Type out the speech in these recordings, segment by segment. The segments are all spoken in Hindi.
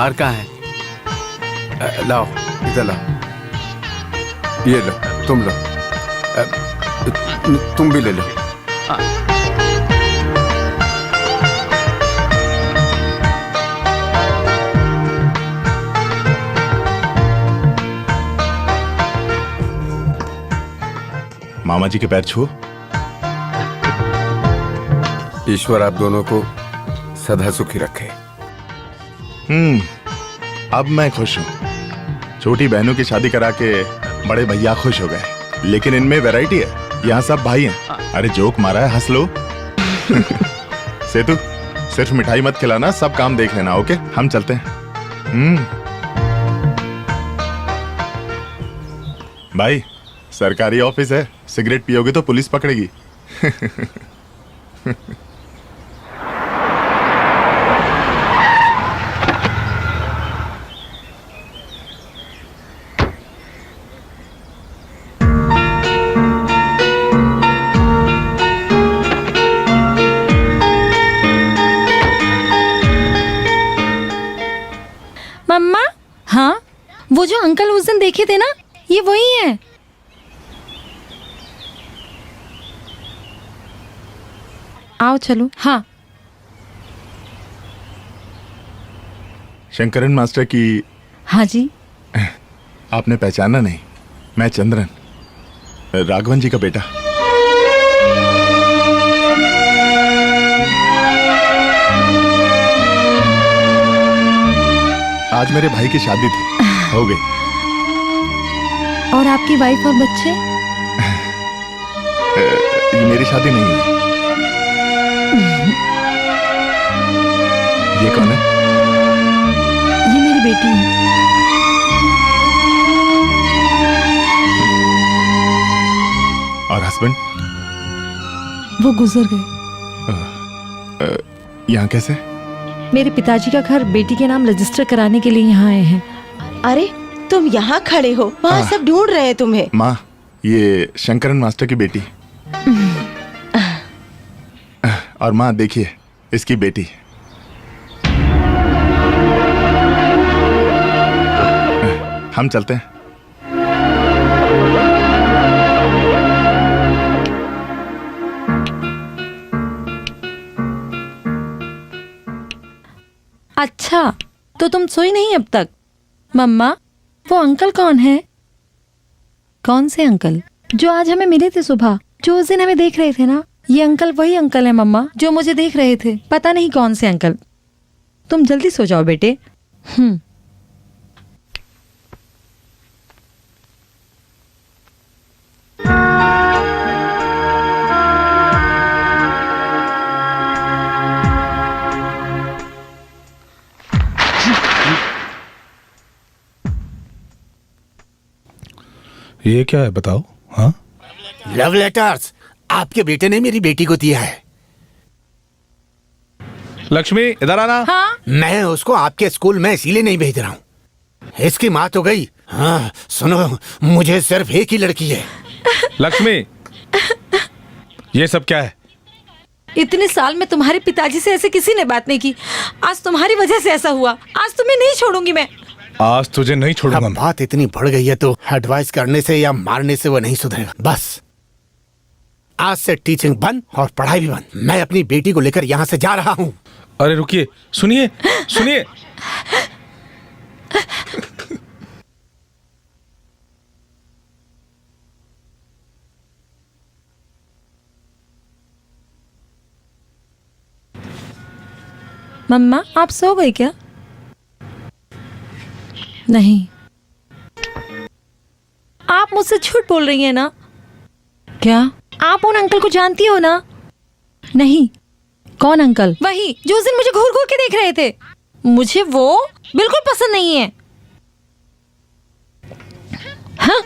हार कहाँ है? लाओ, इधर लाओ। ये लो, तुम लो। तुम भी ले लो। मामा जी के पैर छुओ। ईश्वर आप दोनों को सदा सुखी रखे। अब मैं खुश हूँ। छोटी बहनों की शादी करा के बड़े भैया खुश हो गए, लेकिन इनमें वैरायटी है। यहाँ सब भाई हैं। अरे जोक मारा है, हंस लो। सेतु, सिर्फ मिठाई मत खिलाना, सब काम देख लेना। ओके, हम चलते हैं। भाई, सरकारी ऑफिस है, सिगरेट पियोगे तो पुलिस पकड़ेगी। मम्मा, हाँ, वो जो अंकल उस दिन देखे थे ना, ये वही है। आओ चलो। हाँ। शंकरन मास्टर की। हाँ जी। आपने पहचाना नहीं? मैं चंद्रन, राघवन जी का बेटा। आज मेरे भाई की शादी थी, हो गई। और आपकी वाइफ और बच्चे? ये मेरी शादी नहीं है। ये कौन है? ये मेरी बेटी है। और हस्बैंड? वो गुजर गए। यहाँ कैसे? मेरे पिताजी का घर बेटी के नाम रजिस्टर कराने के लिए यहाँ आए हैं। अरे तुम यहाँ खड़े हो, वहाँ सब ढूंढ रहे हैं तुम्हें। माँ, ये शंकरन मास्टर की बेटी। और माँ देखिए, इसकी बेटी। हम चलते हैं। अच्छा, तो तुम सोई नहीं अब तक? मम्मा, वो अंकल कौन है? कौन से अंकल? जो आज हमें मिले थे सुबह, जो उस दिन हमें देख रहे थे ना। ये अंकल वही अंकल है मम्मा, जो मुझे देख रहे थे। पता नहीं कौन से अंकल। तुम जल्दी सो जाओ बेटे। ये क्या है बताओ? हाँ, लव लेटर्स आपके बेटे ने मेरी बेटी को दिया है। लक्ष्मी इधर आना। हाँ? मैं उसको आपके स्कूल में इसीलिए नहीं भेज रहा हूँ। इसकी माँ तो गई। हाँ सुनो, मुझे सिर्फ एक ही लड़की है। लक्ष्मी, ये सब क्या है? इतने साल में तुम्हारे पिताजी से ऐसे किसी ने बात नहीं की। आज तुम्हारी वजह से ऐसा हुआ। आज तुम्हें नहीं छोड़ूंगी मैं। आज तुझे नहीं छोड़ूंगा। अब बात इतनी बढ़ गई है तो एडवाइस करने से या मारने से वो नहीं सुधरेगा। बस आज से टीचिंग बंद और पढ़ाई भी बंद। मैं अपनी बेटी को लेकर यहाँ से जा रहा हूँ। अरे रुकिए, सुनिए सुनिए। मम्मा, आप सो गई क्या? नहीं, आप मुझसे झूठ बोल रही हैं ना? क्या आप उन अंकल को जानती हो ना? नहीं। कौन अंकल? वही जो उस दिन मुझे घूर घूर के देख रहे थे। मुझे वो बिल्कुल पसंद नहीं है। हाँ?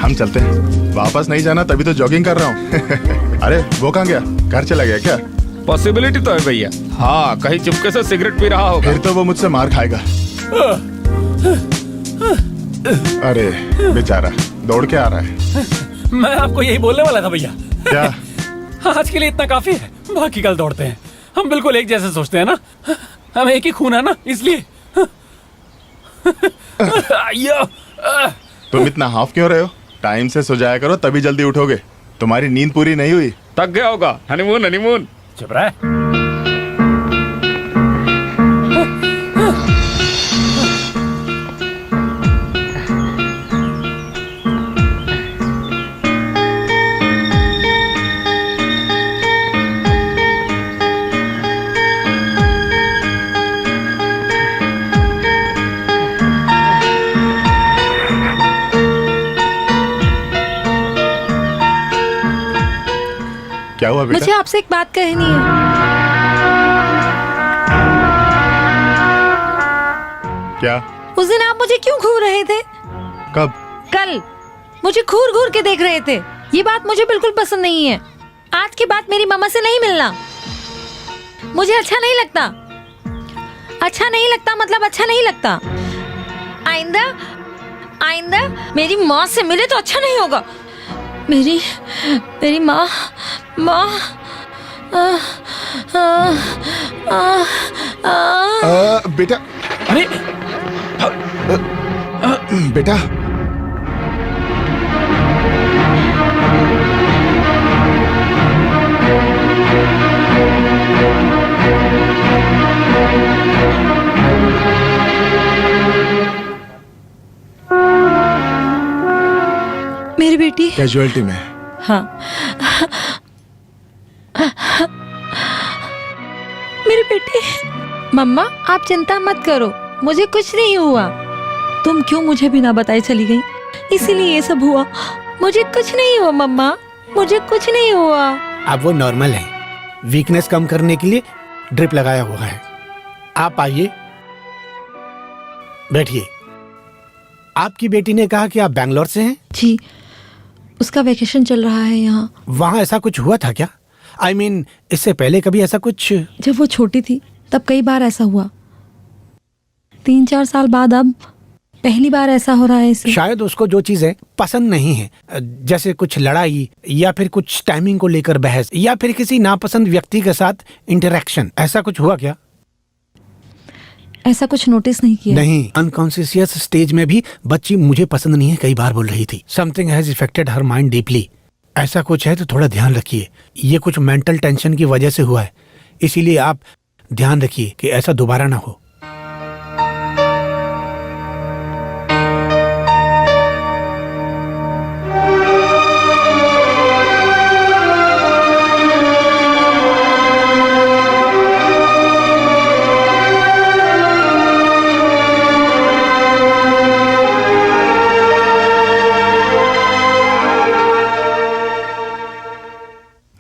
हम चलते हैं। वापस नहीं जाना, तभी तो जॉगिंग कर रहा हूँ। अरे वो कहाँ गया? घर चला गया क्या? पॉसिबिलिटी तो है भैया। हाँ, कहीं चुपके से सिगरेट पी रहा होगा। फिर तो वो मुझसे मार खाएगा। अरे बेचारा दौड़ के आ रहा है। मैं आपको यही बोलने वाला था भैया। क्या? आज के लिए इतना काफी है, बाकी कल दौड़ते हैं। हम बिल्कुल एक जैसे सोचते हैं ना, हम एक ही खून है ना, इसलिए। तुम इतना हाफ क्यों रहे हो? टाइम से सो जाया करो, तभी जल्दी उठोगे। तुम्हारी नींद पूरी नहीं हुई। थक गया होगा। Honeymoon honeymoon. चुप रहा। क्या हुआ बेटा? मुझे आपसे एक बात कहनी है। क्या? उस दिन आप मुझे क्यों घूर रहे थे? कब? कल मुझे घूर घूर के देख रहे थे। ये बात मुझे बिल्कुल पसंद नहीं है। आज के बाद मेरी मम्मा से नहीं मिलना। मुझे अच्छा नहीं लगता। अच्छा नहीं लगता मतलब अच्छा नहीं लगता। आइंदा आइंदा मेरी माँ से मिले तो अच्छा नहीं होगा। मेरी माँ बेटा। अरे बेटा मेरी बेटी कैजुअलिटी में। हाँ मेरी बेटी। मम्मा आप चिंता मत करो, मुझे कुछ नहीं हुआ। तुम क्यों मुझे बिना बताए चली गई, इसीलिए ये सब हुआ। मुझे कुछ नहीं हुआ मम्मा, मुझे कुछ नहीं हुआ। अब वो नॉर्मल है। वीकनेस कम करने के लिए ड्रिप लगाया हुआ है। आप आइए, बैठिए। आपकी बेटी ने कहा कि आप बैंगलोर से हैं? जी, उसका वेकेशन चल रहा है यहाँ। वहाँ ऐसा कुछ हुआ था क्या? I mean, इससे पहले कभी ऐसा कुछ? जब वो छोटी थी तब कई बार ऐसा हुआ। 3-4 साल बाद अब पहली बार ऐसा हो रहा है इसे। शायद उसको जो चीजें पसंद नहीं है, जैसे कुछ लड़ाई या फिर कुछ टाइमिंग को लेकर बहस या फिर किसी नापसंद व्यक्ति के साथ इंटरेक्शन, ऐसा कुछ हुआ क्या? ऐसा कुछ नोटिस नहीं किया। नहीं, अनकॉन्शियस स्टेज में भी बच्ची मुझे पसंद नहीं है कई बार बोल रही थी। Something has affected her mind deeply. ऐसा कुछ है तो थोड़ा ध्यान रखिए। ये कुछ मेंटल टेंशन की वजह से हुआ है, इसीलिए आप ध्यान रखिए कि ऐसा दोबारा ना हो।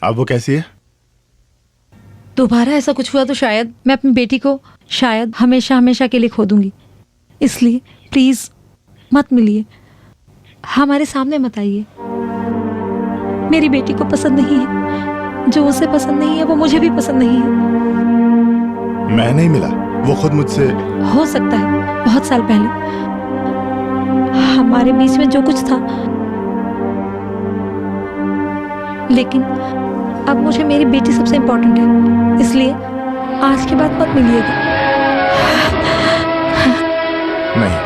अब वो कैसी है? दोबारा ऐसा कुछ हुआ तो शायद मैं अपनी बेटी को शायद हमेशा हमेशा के लिए खो दूंगी। इसलिए प्लीज मत मिलिए, हमारे सामने मत आइए। मेरी बेटी को पसंद नहीं है, जो उसे पसंद नहीं है वो मुझे भी पसंद नहीं है। मैं नहीं मिला, वो खुद मुझसे। हो सकता है बहुत साल पहले हमारे बीच में जो कुछ था, लेकिन अब मुझे मेरी बेटी सबसे इम्पोर्टेंट है। इसलिए आज के बाद मत मिलिएगा। नहीं।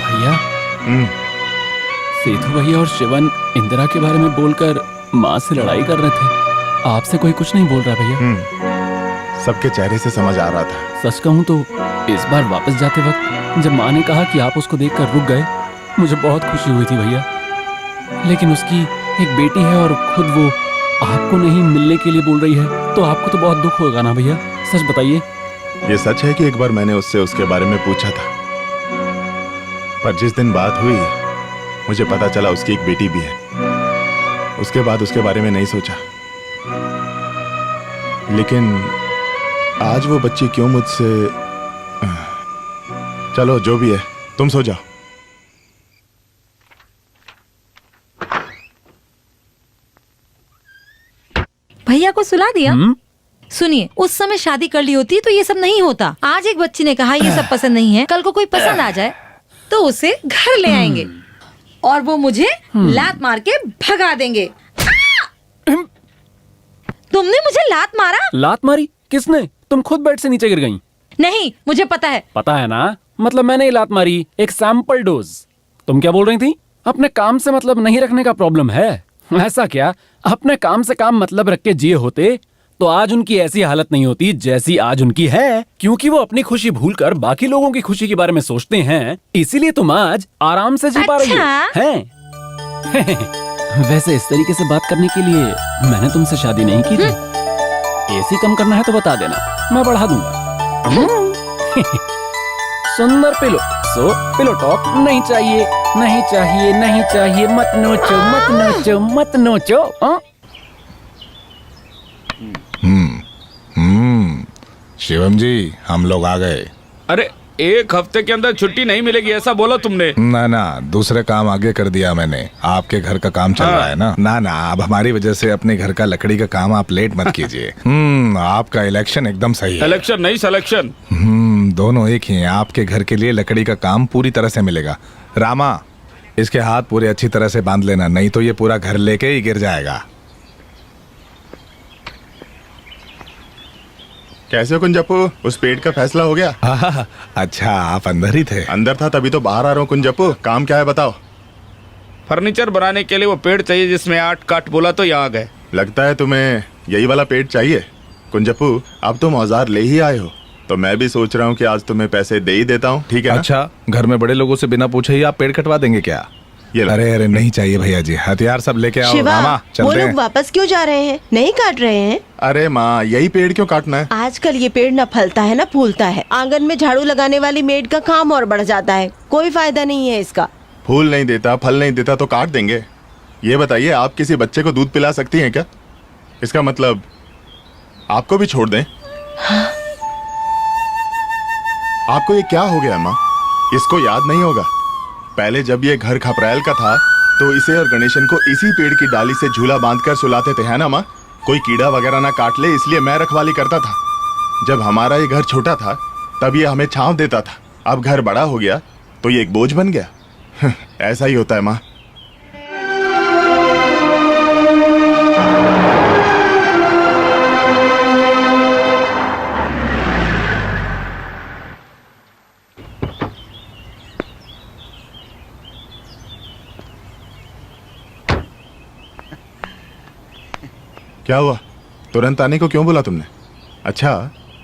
भैया, सेतु भैया और शिवन इंदिरा के बारे में बोलकर माँ से लड़ाई कर रहे थे। आपसे कोई कुछ नहीं बोल रहा भैया। सबके चेहरे से समझ आ रहा था। सच कहूँ तो इस बार वापस जाते वक्त जब माँ ने कहा कि आप उसको देखकर रुक गए, मुझे बहुत खुशी हुई थी भैया। लेकिन उसकी एक बेटी है और खुद वो आपको नहीं मिलने के लिए बोल रही है, तो आपको तो बहुत दुख होगा ना भैया? सच बताइए। ये सच है कि एक बार मैंने उससे उसके बारे में पूछा था, पर जिस दिन बात हुई मुझे पता चला उसकी एक बेटी भी है। उसके बाद उसके बारे में नहीं सोचा, लेकिन आज वो बच्ची क्यों मुझसे। चलो जो भी है, तुम सो जाओ। सुला दिया। सुनिए, उस समय शादी कर ली होती तो ये सब नहीं होता। आज एक बच्ची ने कहा ये सब पसंद नहीं है, कल को कोई पसंद आ जाए तो उसे घर ले आएंगे और वो मुझे लात मार के भगा देंगे। तुमने मुझे लात मारा? लात मारी? किसने? तुम खुद बेड से नीचे गिर गई। नहीं, मुझे पता है। पता है ना, मतलब मैंने ही लात मारी, एक सैंपल डोज। तुम क्या बोल रही थी? अपने काम से मतलब नहीं रखने का प्रॉब्लम है। ऐसा क्या? अपने काम से काम मतलब रख के जिए होते तो आज उनकी ऐसी हालत नहीं होती जैसी आज उनकी है, क्योंकि वो अपनी खुशी भूलकर बाकी लोगों की खुशी के बारे में सोचते हैं। इसीलिए तुम आज आराम से जी पा रही हो। हैं? वैसे इस तरीके से बात करने के लिए मैंने तुमसे शादी नहीं की थी। एसी कम करना है तो बता देना, मैं बढ़ा दूंगा। सुंदर पिलो, सो पिलो टॉक नहीं चाहिए, नहीं चाहिए, नहीं चाहिए। मत नोचो, मत नोचो, मत नोचो। शिवम जी, हम लोग आ गए। अरे 1 हफ्ते के अंदर छुट्टी नहीं मिलेगी ऐसा बोला तुमने। ना, दूसरे काम आगे कर दिया मैंने। आपके घर का काम चल रहा है ना। ना, अब हमारी वजह से अपने घर का लकड़ी का काम आप लेट मत कीजिए। आपका इलेक्शन एकदम सही है। इलेक्शन नहीं, सिलेक्शन। दोनों एक ही हैं। आपके घर के लिए लकड़ी का काम पूरी तरह से मिलेगा। रामा, इसके हाथ पूरे अच्छी तरह से बांध लेना, नहीं तो ये पूरा घर लेके ही गिर जाएगा। कैसे हो कुंजप्पू? उस पेड़ का फैसला हो गया? अच्छा, आप अंदर ही थे? अंदर था तभी तो बाहर आ रहा हूँ। कुंजप्पू, काम क्या है बताओ? फर्नीचर बनाने के लिए वो पेड़ चाहिए जिसमें 8 काट बोला तो यहाँ आ गए। लगता है तुम्हें यही वाला पेड़ चाहिए। कुंजप्पू, अब तुम औजार ले ही आए हो तो मैं भी सोच रहा हूँ कि आज तुम्हें पैसे दे ही देता हूँ, ठीक है ना? अच्छा, घर में बड़े लोगों से बिना पूछे ही आप पेड़ कटवा देंगे क्या? ये अरे नहीं चाहिए भैया जी, हथियार सब लेके आओ। शिवा, मामा वो चलते लोग हैं। वापस क्यों जा रहे हैं? नहीं काट रहे हैं? अरे माँ, यही पेड़ क्यों काटना है? आजकल ये पेड़ न फलता है न फूलता है। आंगन में झाड़ू लगाने वाली मेड का काम और बढ़ जाता है। कोई फायदा नहीं है इसका। फूल नहीं देता, फल नहीं देता तो काट देंगे। ये बताइए, आप किसी बच्चे को दूध पिला सकती हैं क्या? इसका मतलब आपको भी छोड़ दें? आपको ये क्या हो गया माँ? इसको याद नहीं होगा? पहले जब ये घर खपराइल का था तो इसे और गणेशन को इसी पेड़ की डाली से झूला बांधकर सुलाते थे, है ना माँ? कोई कीड़ा वगैरह ना काट ले, इसलिए मैं रखवाली करता था। जब हमारा ये घर छोटा था तब ये हमें छांव देता था। अब घर बड़ा हो गया तो ये एक बोझ बन गया। ऐसा ही होता है माँ। क्या हुआ? तुरंत आने को क्यों बोला तुमने? अच्छा,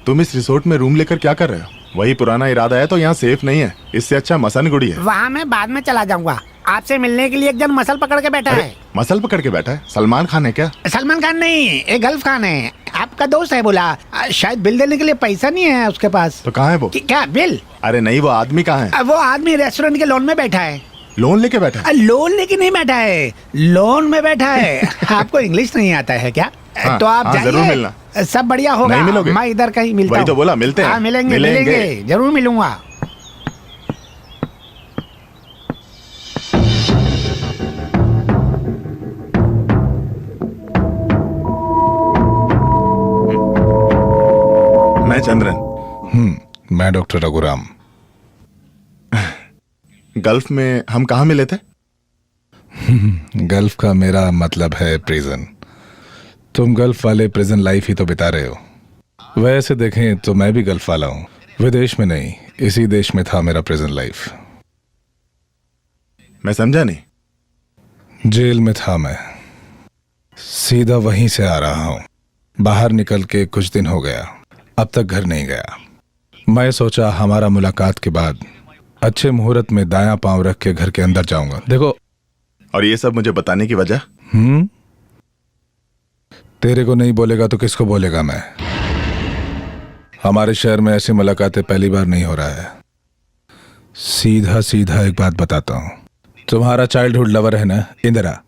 तुम इस रिसोर्ट में रूम लेकर क्या कर रहे हो? वही पुराना इरादा है तो यहाँ सेफ नहीं है। इससे अच्छा मसनगुड़ी है। वहाँ मैं बाद में चला जाऊंगा। आपसे मिलने के लिए एक जन मसल पकड़ के बैठा है। मसल पकड़ के बैठा है? सलमान खान है क्या? सलमान खान नहीं, एक गल्फ खान है। आपका दोस्त है बोला। शायद बिल देने के लिए पैसा नहीं है उसके पास। तो कहाँ है वो? क्या बिल? अरे नहीं, वो आदमी कहाँ है? वो आदमी रेस्टोरेंट के लॉन में बैठा है। लोन लेके बैठा है? लोन लेके नहीं बैठा है, लोन में बैठा है। आपको इंग्लिश नहीं आता है क्या? हाँ, तो आप हाँ, जाइए, जरूर मिलना। सब बढ़िया होगा। नहीं मिलोगे? मैं इधर कहीं मिलता वही हूँ। तो बोला, मिलते हैं। हाँ, मिलेंगे, जरूर मिलूंगा। मैं चंद्रन। मैं डॉक्टर रघुराम। गल्फ में हम कहाँ मिले थे? गल्फ का मेरा मतलब है प्रिजन। तुम गल्फ वाले प्रिजन लाइफ ही तो बिता रहे हो। वैसे देखें तो मैं भी गल्फ वाला हूँ, विदेश में नहीं, इसी देश में था मेरा प्रिजन लाइफ। मैं समझा नहीं। जेल में था मैं, सीधा वहीं से आ रहा हूँ। बाहर निकल के कुछ दिन हो गया, अब तक घर नहीं गया। मैं सोचा हमारा मुलाकात के बाद अच्छे मुहूर्त में दायां पांव रख के घर के अंदर जाऊंगा। देखो, और ये सब मुझे बताने की वजह? तेरे को नहीं बोलेगा तो किसको बोलेगा मैं? हमारे शहर में ऐसी मुलाकातें पहली बार नहीं हो रहा है। सीधा सीधा एक बात बताता हूं, तुम्हारा चाइल्डहुड लवर है ना इंदिरा,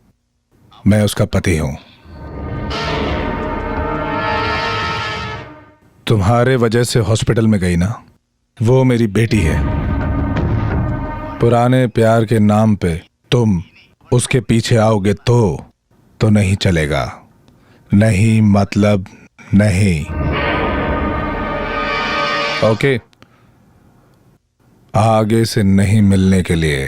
मैं उसका पति हूं। तुम्हारे वजह से हॉस्पिटल में गई ना, वो मेरी बेटी है। पुराने प्यार के नाम पे तुम उसके पीछे आओगे तो नहीं चलेगा। नहीं मतलब नहीं। ओके, आगे से नहीं मिलने के लिए।